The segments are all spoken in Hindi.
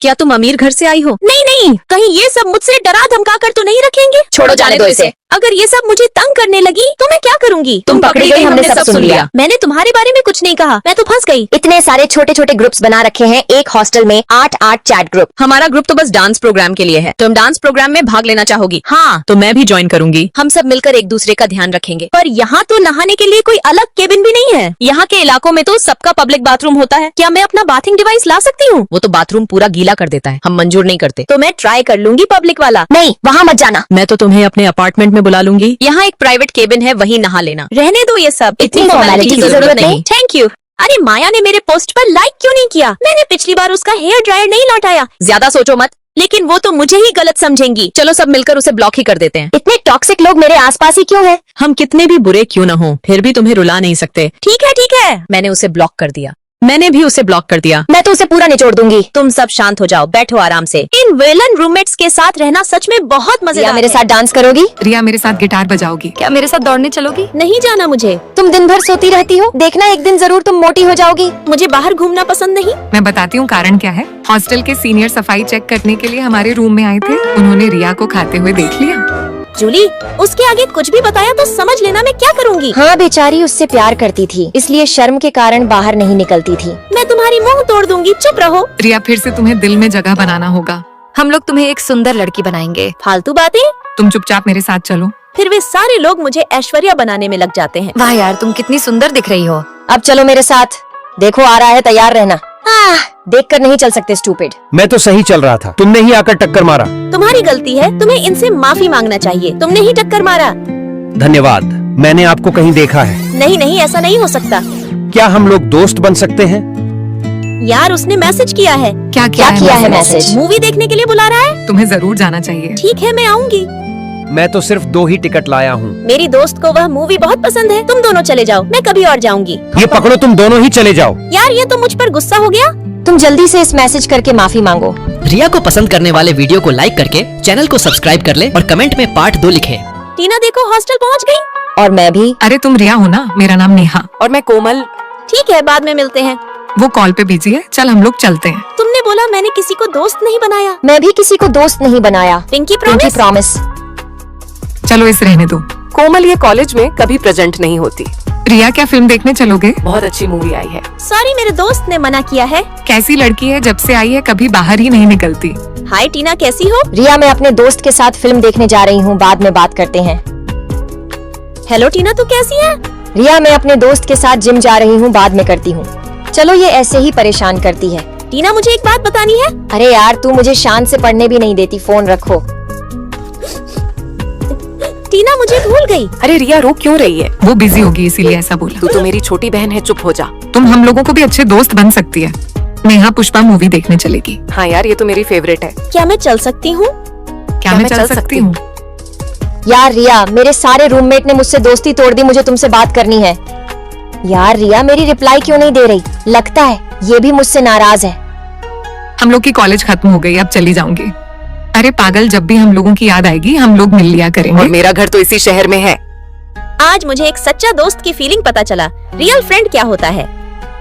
क्या तुम अमीर घर से आई हो? नहीं नहीं, कहीं ये सब मुझसे डरा धमका कर तो नहीं रखेंगे? छोड़ो जाने दो इसे। अगर ये सब मुझे तंग करने लगी तो मैं क्या करूंगी? तुम पकड़ी गई, हमने सब सुन लिया। मैंने तुम्हारे बारे में कुछ नहीं कहा, मैं तो फंस गई। इतने सारे छोटे छोटे ग्रुप्स बना रखे हैं एक हॉस्टल में, 8 चैट ग्रुप। हमारा ग्रुप तो बस डांस प्रोग्राम के लिए है। तुम डांस प्रोग्राम में भाग लेना चाहोगी? हाँ, तो मैं भी ज्वाइन करूंगी। हम सब मिलकर एक दूसरे का ध्यान रखेंगे। पर यहाँ तो नहाने के लिए कोई अलग केबिन भी नहीं है। यहाँ के इलाकों में तो सबका पब्लिक बाथरूम होता है। क्या मैं अपना बाथिंग डिवाइस ला सकती हूँ? वो तो बाथरूम पूरा गीला कर देता है, हम मंजूर नहीं करते। तो मैं ट्राई कर लूंगी पब्लिक वाला। नहीं, वहाँ मत जाना। मैं तो तुम्हें अपने अपार्टमेंट में बुला लूंगी। यहाँ एक प्राइवेट केबिन है, वहीं नहा लेना। रहने दो ये सब, इतनी फॉर्मेलिटी की जरूरत नहीं। Thank you. अरे माया ने मेरे पोस्ट पर लाइक क्यों नहीं किया? मैंने पिछली बार उसका हेयर ड्रायर नहीं लौटाया। ज्यादा सोचो मत। लेकिन वो तो मुझे ही गलत समझेंगी। चलो सब मिलकर उसे ब्लॉक ही कर देते हैं। इतने टॉक्सिक लोग मेरे आसपास ही क्यों हैं? हम कितने भी बुरे क्यों न हो, फिर भी तुम्हें रुला नहीं सकते। ठीक है। मैंने उसे ब्लॉक कर दिया। मैंने भी उसे ब्लॉक कर दिया। मैं तो उसे पूरा निचोड़ दूंगी। तुम सब शांत हो जाओ, बैठो आराम से। इन वेलन रूममेट्स के साथ रहना सच में बहुत मजेदार है। मेरे साथ डांस करोगी? रिया मेरे साथ गिटार बजाओगी? क्या मेरे साथ दौड़ने चलोगी? नहीं जाना मुझे। तुम दिन भर सोती रहती हो, देखना एक दिन जरूर तुम मोटी हो जाओगी। मुझे बाहर घूमना पसंद नहीं। मैं बताती हूँ कारण क्या है। हॉस्टल के सीनियर सफाई चेक करने के लिए हमारे रूम में आए थे। उन्होंने रिया को खाते हुए देख लिया। जूली, उसके आगे कुछ भी बताया तो समझ लेना मैं क्या करूँगी। हाँ, बेचारी उससे प्यार करती थी, इसलिए शर्म के कारण बाहर नहीं निकलती थी। मैं तुम्हारी मुंह तोड़ दूंगी, चुप रहो। रिया फिर से तुम्हें दिल में जगह बनाना होगा। हम लोग तुम्हें एक सुंदर लड़की बनाएंगे। फालतू बातें। तुम चुपचाप मेरे साथ चलो। फिर वे सारे लोग मुझे ऐश्वर्या बनाने में लग जाते हैं। वाह यार, तुम कितनी सुंदर दिख रही हो। अब चलो मेरे साथ, देखो आ रहा है, तैयार रहना। देखकर नहीं चल सकते स्टूपिड। मैं तो सही चल रहा था, तुमने ही आकर टक्कर मारा। तुम्हारी गलती है, तुम्हें इनसे माफी मांगना चाहिए। तुमने ही टक्कर मारा। धन्यवाद, मैंने आपको कहीं देखा है। नहीं, ऐसा नहीं हो सकता। क्या हम लोग दोस्त बन सकते हैं? यार, उसने मैसेज किया है। क्या किया है मैसेज? मूवी देखने के लिए बुला रहा है। तुम्हें जरूर जाना चाहिए। ठीक है, मैं आऊंगी। मैं तो सिर्फ 2 ही टिकट लाया हूँ। मेरी दोस्त को वह मूवी बहुत पसंद है। तुम दोनों चले जाओ, मैं कभी और जाऊंगी। ये पकड़ो, तुम दोनों ही चले जाओ। यार, ये तो मुझ पर गुस्सा हो गया। तुम जल्दी से इस मैसेज करके माफी मांगो। रिया को पसंद करने वाले वीडियो को लाइक करके चैनल को सब्सक्राइब कर ले और कमेंट में पार्ट 2 लिखें। टीना देखो, हॉस्टल पहुंच गई। और मैं भी। अरे तुम रिया हो ना? मेरा नाम नेहा। और मैं कोमल। ठीक है, बाद में मिलते हैं। वो कॉल पे बिजी है, चल हम लोग चलते हैं। तुमने बोला मैंने किसी को दोस्त नहीं बनाया। मैं भी किसी को दोस्त नहीं बनाया। Pinky promise. चलो इस रहने दो। कोमल ये कॉलेज में कभी प्रेजेंट नहीं होती। रिया क्या फिल्म देखने चलोगे? बहुत अच्छी मूवी आई है। सॉरी, मेरे दोस्त ने मना किया है। कैसी लड़की है, जब से आई है कभी बाहर ही नहीं निकलती। हाय टीना, कैसी हो? रिया, मैं अपने दोस्त के साथ फिल्म देखने जा रही हूँ, बाद में बात करते हैं। हेलो टीना, तू कैसी है? रिया, मैं अपने दोस्त के साथ जिम जा रही हूँ, बाद में करती हूँ। चलो, ये ऐसे ही परेशान करती है। टीना, मुझे एक बात बतानी है। अरे यार, तू मुझे शांत से पढ़ने भी नहीं देती, फोन रखो। टीना मुझे भूल गई। अरे रिया रो क्यों रही है? वो बिजी होगी इसीलिए ऐसा बोला। तू तो मेरी छोटी बहन है, चुप हो जा। तुम हम लोगों को भी अच्छे दोस्त बन सकती है। नेहा पुष्पा मूवी देखने चलेगी। हाँ यार, ये तो मेरी फेवरेट है। क्या मैं चल सकती हूँ? क्या मैं चल सकती हूँ? यार रिया, मेरे सारे रूममेट ने मुझसे दोस्ती तोड़ दी, मुझे तुमसे बात करनी है। यार रिया, मेरी रिप्लाई क्यों नहीं दे रही? लगता है ये भी मुझसे नाराज है। हम लोग की कॉलेज खत्म हो गई, अब चली जाऊंगी। अरे पागल, जब भी हम लोगों की याद आएगी हम लोग मिल लिया करेंगे। और मेरा घर तो इसी शहर में है। आज मुझे एक सच्चा दोस्त की फीलिंग पता चला। रियल फ्रेंड क्या होता है।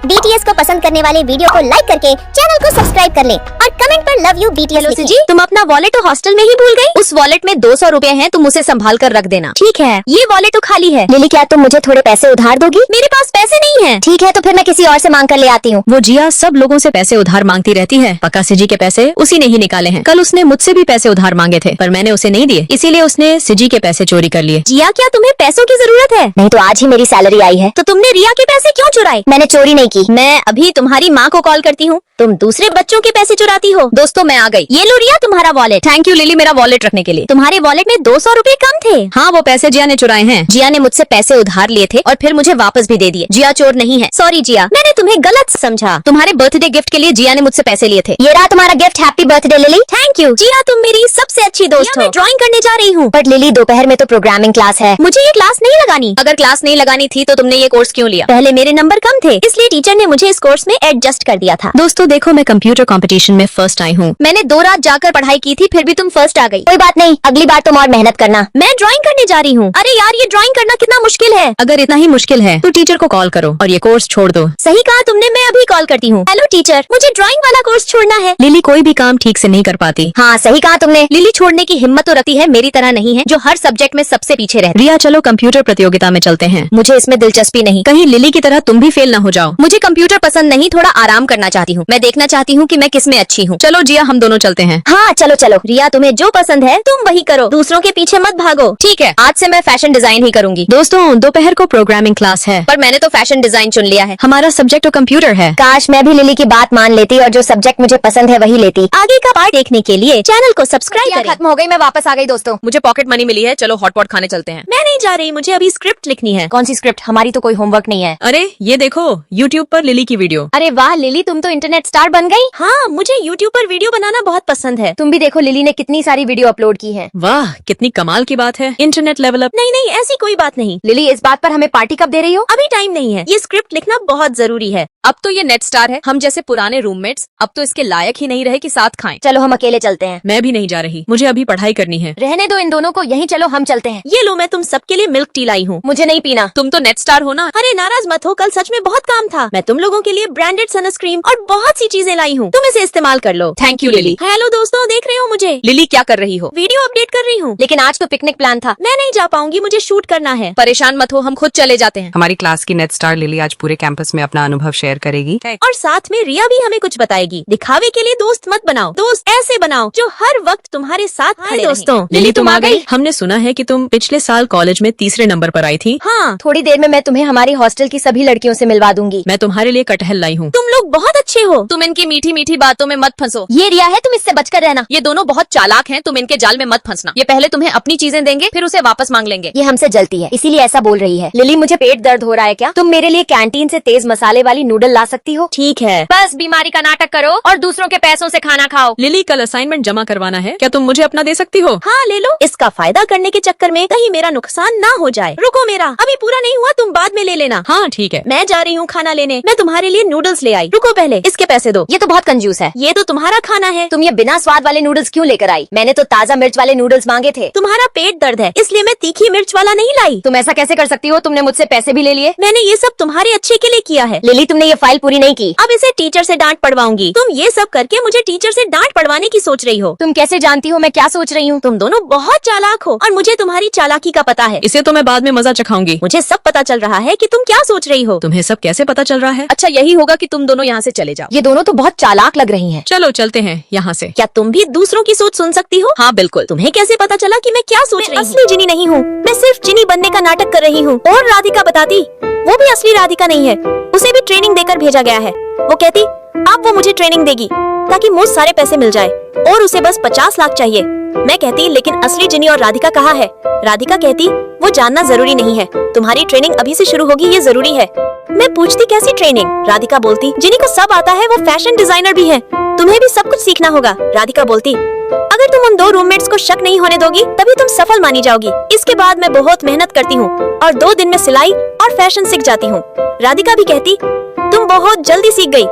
BTS को पसंद करने वाले वीडियो को लाइक करके चैनल को सब्सक्राइब कर लें और कमेंट पर लव यू BTS लिखें। जी, तुम अपना वॉलेट हॉस्टल में ही भूल गई। उस वॉलेट में 200 रुपए हैं, तुम उसे संभाल कर रख देना। ठीक है, ये वॉलेट तो खाली है। लिली, क्या तुम मुझे थोड़े पैसे उधार दोगी? मेरे पास पैसे नहीं है। ठीक है, तो फिर मैं किसी और से मांग कर ले आती हूँ। वो जिया सब लोगों से पैसे उधार मांगती रहती है। पक्का सिजी के पैसे उसी ने ही निकाले हैं। कल उसने मुझसे भी पैसे उधार मांगे थे, पर मैंने उसे नहीं दिए, इसीलिए उसने सिजी के पैसे चोरी कर लिए। जिया, क्या तुम्हें पैसों की जरूरत है? नहीं तो आज ही मेरी सैलरी आई है। तो तुमने रिया के पैसे क्यों चुराए? मैंने चोरी नहीं की। मैं अभी तुम्हारी माँ को कॉल करती हूँ। तुम दूसरे बच्चों के पैसे चुराती हो। दोस्तों, मैं आ गई। ये लो रिया, तुम्हारा वॉलेट। थैंक यू लिली, मेरा वॉलेट रखने के लिए। तुम्हारे वॉलेट में 200 रुपए कम थे। हाँ, वो पैसे जिया ने चुराए हैं। जिया ने मुझसे पैसे उधार लिए थे और फिर मुझे वापस भी दे दिए। जिया चोर नहीं है। सॉरी जिया, मैंने तुम्हें गलत समझा। तुम्हारे बर्थडे गिफ्ट के लिए जिया ने मुझसे पैसे लिए थे। ये रहा तुम्हारा gift. Happy birthday Lily. Thank you Jiya, तुम मेरी सबसे अच्छी दोस्त हो। मैं ड्राइंग करने जा रही हूँ। बट लिली, दोपहर में तो प्रोग्रामिंग क्लास है। मुझे ये क्लास नहीं लगानी। अगर क्लास नहीं लगानी थी तो तुमने ये कोर्स क्यों लिया? पहले मेरे नंबर कम थे, इसलिए टीचर ने मुझे इस कोर्स में एडजस्ट कर दिया था। दोस्तों, तो देखो मैं कंप्यूटर कंपटीशन में फर्स्ट आई हूँ। मैंने 2 रात जाकर पढ़ाई की थी, फिर भी तुम फर्स्ट आ गई। कोई बात नहीं, अगली बार तुम और मेहनत करना। मैं ड्राइंग करने जा रही हूँ। अरे यार, ये ड्राइंग करना कितना मुश्किल है। अगर इतना ही मुश्किल है तो टीचर को कॉल करो और ये कोर्स छोड़ दो। सही कहा तुमने, मैं अभी कॉल करती हूँ। हेलो टीचर, मुझे ड्राइंग वाला कोर्स छोड़ना है। लिली कोई भी काम ठीक से नहीं कर पाती। हाँ सही कहा तुमने। लिली छोड़ने की हिम्मत तो रखती है, मेरी तरह नहीं है जो हर सब्जेक्ट में सबसे पीछे रहती। रिया चलो कंप्यूटर प्रतियोगिता में चलते हैं। मुझे इसमें दिलचस्पी नहीं। कहीं लिली की तरह तुम भी फेल न हो जाओ। मुझे कंप्यूटर पसंद नहीं, थोड़ा आराम करना चाहती हूँ। मैं देखना चाहती हूँ कि मैं किसमें अच्छी हूँ। चलो जिया हम दोनों चलते हैं। हाँ चलो चलो। रिया, तुम्हें जो पसंद है तुम वही करो, दूसरों के पीछे मत भागो। ठीक है, आज से मैं फैशन डिजाइन ही करूंगी। दोस्तों दोपहर को प्रोग्रामिंग क्लास है, पर मैंने तो फैशन डिजाइन चुन लिया है। हमारा सब्जेक्ट तो कंप्यूटर है। काश मैं भी लिली की बात मान लेती और जो सब्जेक्ट मुझे पसंद है वही लेती। आगे का पार्ट देखने के लिए चैनल को सब्सक्राइब करें। खत्म हो गई, मैं वापस आ गई दोस्तों। मुझे पॉकेट मनी मिली है, चलो हॉटपॉट खाने चलते हैं। मैं नहीं जा रही, मुझे अभी स्क्रिप्ट लिखनी है। कौन सी स्क्रिप्ट? हमारी तो कोई होमवर्क नहीं है। अरे ये देखो यूट्यूब पर लिली की वीडियो। अरे वाह लिली, तुम तो इंटरनेट स्टार बन गई। हाँ, मुझे यूट्यूब पर वीडियो बनाना बहुत पसंद है। तुम भी देखो, लिली ने कितनी सारी वीडियो अपलोड की है। वाह कितनी कमाल की बात है, इंटरनेट लेवल अप। नहीं नहीं, ऐसी कोई बात नहीं। लिली, इस बात पर हमें पार्टी कब दे रही हो? अभी टाइम नहीं है, ये स्क्रिप्ट लिखना बहुत जरूरी है। अब तो ये नेट स्टार है, हम जैसे पुराने रूममेट्स अब तो इसके लायक ही नहीं रहे कि साथ खाएं। चलो हम अकेले चलते हैं। मैं भी नहीं जा रही, मुझे अभी पढ़ाई करनी है। रहने दो इन दोनों को, यहीं चलो हम चलते हैं। ये लो, मैं तुम सबके लिए मिल्क टी लाई हूँ। मुझे नहीं पीना। तुम तो नेट स्टार हो ना। अरे नाराज मत हो, कल सच में बहुत काम था। मैं तुम लोगों के लिए ब्रांडेड सनस्क्रीन और बहुत सी चीजें लाई हूँ, तुम इसे इस्तेमाल कर लो। Thank you Lily. हेलो दोस्तों, देख रहे हो मुझे? लिली क्या कर रही हो? वीडियो अपडेट कर रही हूँ। लेकिन आज तो पिकनिक प्लान था। मैं नहीं जा पाऊंगी, मुझे शूट करना है। परेशान मत हो, हम खुद चले जाते हैं। हमारी क्लास की नेट स्टार लिली आज पूरे कैंपस में अपना अनुभव शेयर करेगी। और साथ में रिया भी हमें कुछ बताएगी। दिखावे के लिए दोस्त मत बनाओ, दोस्त ऐसे बनाओ जो हर वक्त तुम्हारे साथ खड़े रहें। दोस्तों लिली तुम आ गई। हमने सुना है कि तुम पिछले साल कॉलेज में तीसरे नंबर पर आई थी। हाँ, थोड़ी देर में मैं तुम्हें हमारी हॉस्टल की सभी लड़कियों से मिलवा दूंगी। मैं तुम्हारे लिए कटहल लाई हूँ। तुम लोग बहुत अच्छे हो। तुम इनकी मीठी मीठी बातों में मत फंसो। ये रिया है, तुम इससे बचकर रहना। ये दोनों बहुत चालाक हैं, तुम इनके जाल में मत फंसना। ये पहले तुम्हें अपनी चीजें देंगे, फिर उसे वापस मांग लेंगे। ये हमसे जलती है, इसीलिए ऐसा बोल रही है। लिली, मुझे पेट दर्द हो रहा है, क्या तुम मेरे लिए कैंटीन से तेज मसाले वाली नूडल ला सकती हो? ठीक है। बस बीमारी का नाटक करो और दूसरों के पैसों से खाना खाओ। लिली कल असाइनमेंट जमा करवाना है, क्या तुम मुझे अपना दे सकती हो? हाँ ले लो। इसका फायदा करने के चक्कर में कहीं मेरा नुकसान ना हो जाए। रुको, मेरा अभी पूरा नहीं हुआ, तुम बाद में ले लेना। हाँ ठीक है। मैं जा रही हूँ खाना लेने। मैं तुम्हारे लिए नूडल्स ले आई। रुको, पहले इसके पैसे दो। ये तो बहुत कंजूस है। ये तो तुम्हारा खाना है। तुम ये बिना स्वाद वाले नूडल्स क्यों लेकर आई? मैंने तो ताज़ा मिर्च वाले नूडल्स मांगे थे। तुम्हारा पेट दर्द है इसलिए मैं तीखी मिर्च वाला नहीं लाई। तुम ऐसा कैसे कर सकती हो? तुमने मुझसे पैसे भी ले लिए। मैंने ये सब तुम्हारे अच्छे के लिए किया है। लिली, तुमने ये फाइल पूरी नहीं की। अब इसे टीचर से डांट पड़वाऊंगी। तुम ये सब करके मुझे टीचर से डांट पड़वाने की सोच रही हो। तुम कैसे जानती हो मैं क्या सोच रही हूँ? तुम दोनों बहुत चालाक हो और मुझे तुम्हारी चालाकी का पता है। इसे तो मैं बाद में मजा चखाऊंगी। मुझे सब पता चल रहा है कि तुम क्या सोच रही हो। तुम्हें सब कैसे पता चल रहा है? अच्छा यही होगा कि तुम दोनों यहाँ से चले जाओ। ये दोनों तो बहुत चालाक लग रही हैं। चलो चलते हैं यहाँ से। क्या तुम भी दूसरों की सोच सुन सकती हो? हाँ बिल्कुल। तुम्हें कैसे पता चला कि मैं क्या सोच रही हूँ? असली जिनी नहीं हूँ, मैं सिर्फ जिनी बनने का नाटक कर रही हूँ। और राधिका बताती, वो भी असली राधिका नहीं है, उसे भी ट्रेनिंग देकर भेजा गया है। वो कहती अब वो मुझे ट्रेनिंग देगी ताकि मुझ सारे पैसे मिल जाए और उसे बस 50 लाख चाहिए। मैं कहती लेकिन असली जिनी और राधिका कहाँ है? राधिका कहती वो जानना जरूरी नहीं है, तुम्हारी ट्रेनिंग अभी से शुरू होगी, ये जरूरी है। मैं पूछती कैसी ट्रेनिंग? राधिका बोलती जिनी को सब आता है, वो फैशन डिजाइनर भी है, तुम्हें भी सब कुछ सीखना होगा। राधिका बोलती अगर तुम उन 2 रूममेट्स को शक नहीं होने दोगी तभी तुम सफल मानी जाओगी। इसके बाद मैं बहुत मेहनत करती हूँ और 2 दिन में सिलाई और फैशन सीख जाती हूँ। राधिका भी कहती तुम बहुत जल्दी सीख गई,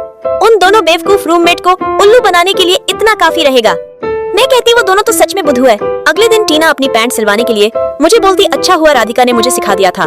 उन दोनों बेवकूफ रूममेट को उल्लू बनाने के लिए इतना काफी रहेगा। मैं कहती वो दोनों तो सच में बुद्धू है। अगले दिन टीना अपनी पैंट सिलवाने के लिए मुझे बोलती अच्छा हुआ राधिका ने मुझे सिखा दिया था,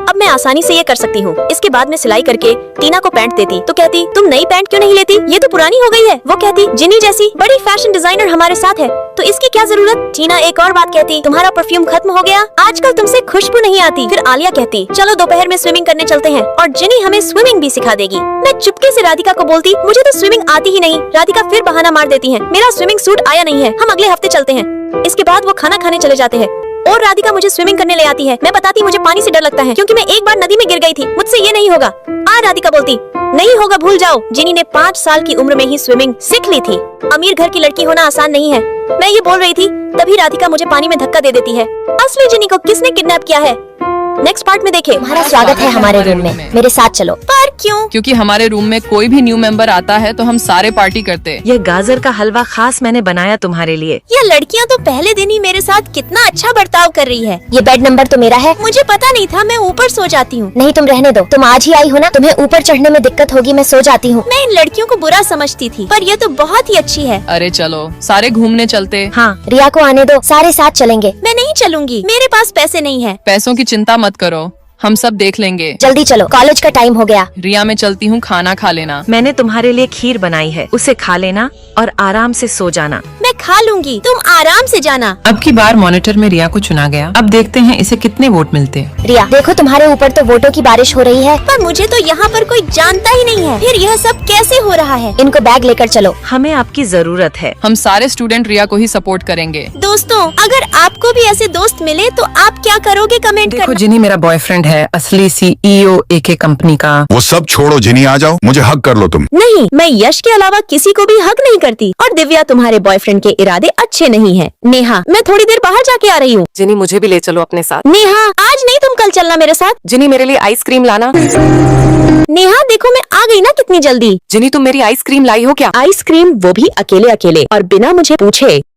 अब मैं आसानी से ये कर सकती हूँ। इसके बाद मैं सिलाई करके टीना को पैंट देती तो कहती तुम नई पैंट क्यों नहीं लेती, ये तो पुरानी हो गई है। वो कहती जिनी जैसी बड़ी फैशन डिजाइनर हमारे साथ है तो इसकी क्या जरूरत। टीना एक और बात कहती तुम्हारा परफ्यूम खत्म हो गया, आजकल तुमसे खुशबू नहीं आती। फिर आलिया कहती चलो दोपहर में स्विमिंग करने चलते हैं और जिनी हमें स्विमिंग भी सिखा देगी। मैं चुपके से राधिका को बोलती मुझे तो स्विमिंग आती ही नहीं। राधिका फिर बहाना मार देती है मेरा स्विमिंग सूट आया नहीं है, हम अगले हफ्ते चलते हैं। इसके बाद वो खाना खाने चले जाते हैं और राधिका मुझे स्विमिंग करने ले आती है। मैं बताती मुझे पानी से डर लगता है क्योंकि मैं एक बार नदी में गिर गई थी, मुझसे ये नहीं होगा। राधिका बोलती नहीं होगा, भूल जाओ। जिनी ने 5 साल की उम्र में ही स्विमिंग सीख ली थी। अमीर घर की लड़की होना आसान नहीं है। मैं ये बोल रही थी तभी राधिका मुझे पानी में धक्का दे देती है। असली जिनी को किसने किडनैप किया है? नेक्स्ट पार्ट में देखे। तुम्हारा स्वागत है हमारे रूम में, मेरे साथ चलो। पर क्यों? क्योंकि हमारे रूम में कोई भी न्यू मेंबर आता है तो हम सारे पार्टी करते। यह गाजर का हलवा खास मैंने बनाया तुम्हारे लिए। ये लड़कियां तो पहले दिन ही मेरे साथ कितना अच्छा बर्ताव कर रही है। ये बेड नंबर तो मेरा है। मुझे पता नहीं था, मैं ऊपर सो जाती हूँ। नहीं तुम रहने दो, तुम आज ही आई हो ना, तुम्हें ऊपर चढ़ने में दिक्कत होगी, मैं सो जाती हूँ। मैं इन लड़कियों को बुरा समझती थी, पर ये तो बहुत ही अच्छी है। अरे चलो सारे घूमने चलते। हाँ रिया को आने दो, सारे साथ चलेंगे। मैं नहीं चलूंगी, मेरे पास पैसे नहीं है। पैसों की चिंता मत करो, हम सब देख लेंगे। जल्दी चलो, कॉलेज का टाइम हो गया। रिया मैं चलती हूँ, खाना खा लेना। मैंने तुम्हारे लिए खीर बनाई है, उसे खा लेना और आराम से सो जाना। मैं खा लूंगी, तुम आराम से जाना। अब की बार मॉनिटर में रिया को चुना गया। अब देखते हैं इसे कितने वोट मिलते हैं। रिया देखो तुम्हारे ऊपर तो वोटों की बारिश हो रही है। पर मुझे तो यहाँ पर कोई जानता ही नहीं है, फिर यह सब कैसे हो रहा है? इनको बैग लेकर चलो। हमें आपकी जरूरत है। हम सारे स्टूडेंट रिया को ही सपोर्ट करेंगे। दोस्तों अगर आपको भी ऐसे दोस्त मिले तो आप क्या करोगे, कमेंट देखो करना। जिनी मेरा बॉयफ्रेंड है, असली CEO AK कंपनी का। वो सब छोड़ो जिनी, आ जाओ, मुझे हक कर लो तुम। नहीं, मैं यश के अलावा किसी को भी हक नहीं करती। और दिव्या तुम्हारे बॉयफ्रेंड के इरादे अच्छे नहीं हैं। नेहा मैं थोड़ी देर बाहर जाके आ रही हूँ। जिनी मुझे भी ले चलो अपने साथ। नेहा आज नहीं, तुम कल चलना मेरे साथ। जिनी मेरे लिए आइसक्रीम लाना। नेहा देखो मैं आ गई ना कितनी जल्दी। जिनी तुम मेरी आइसक्रीम लाई हो क्या? आइसक्रीम, वो भी अकेले अकेले और बिना मुझे पूछे।